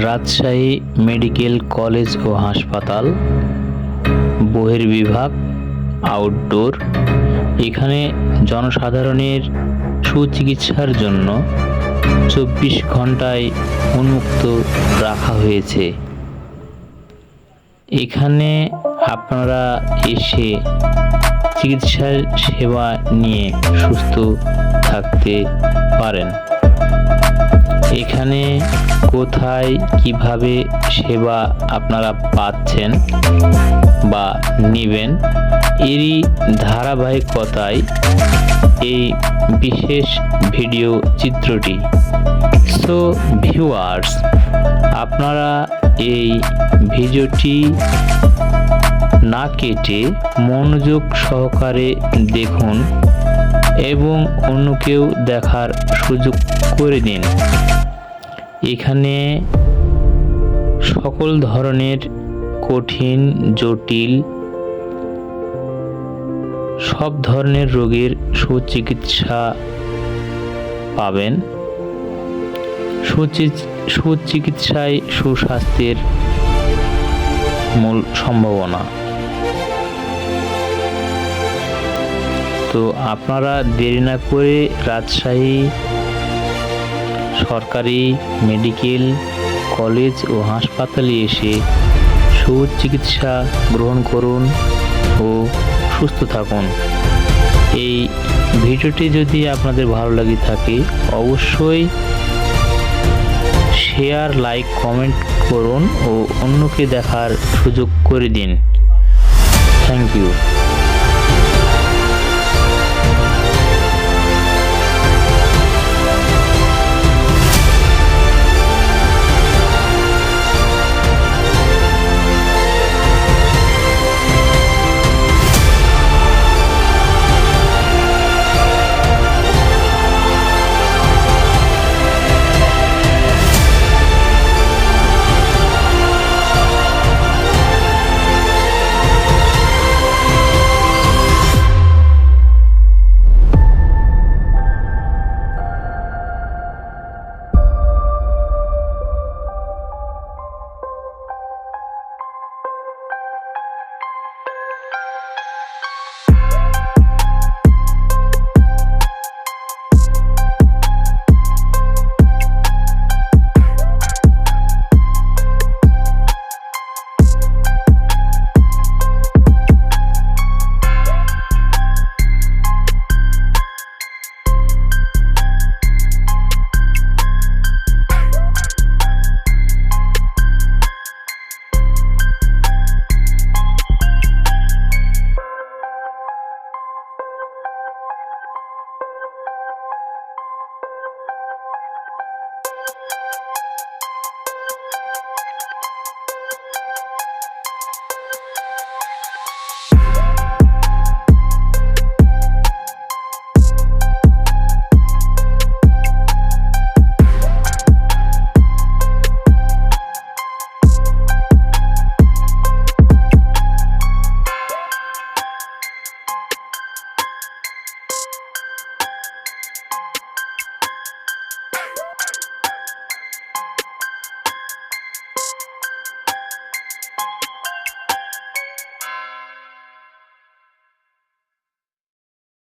Rajshahi medical college ও হাসপাতাল বহির্বিভাগ outdoor. এখানে জনসাধারণের সুচিকিৎসার জন্য 24 ঘন্টায় উন্মুক্ত রাখা হয়েছে। এখানে আপনারা এসে চিকিৎসা সেবা নিয়ে সুস্থ থাকতে পারেন। এখানে কোথায় কিভাবে সেবা আপনারা পাচ্ছেন বা নেবেন, এরই ধারাবাহিকতায় এই বিশেষ ভিডিও চিত্রটি। সো ভিউয়ার্স, আপনারা এই ভিডিওটি না কেটে মনোযোগ সহকারে দেখুন এবং অন্যকেও দেখার সুযোগ করে দিন। এখানে সকল ধরনের কঠিন, জটিল সব ধরনের রোগের সুচিকিৎসা পাবেন। সুচিকিৎসায় সুস্বাস্থ্যের মূল সম্ভাবনা। তো আপনারা দেরি না করে রাজশাহী সরকারি মেডিকেল কলেজ ও হাসপাতালে এসে সুচিকিৎসা গ্রহণ করুন ও সুস্থ থাকুন। এই ভিডিওটি যদি আপনাদের ভালো লাগে থাকে অবশ্যই শেয়ার, লাইক, কমেন্ট করুন ও অন্যকে দেখার সুযোগ করে দিন। Thank you.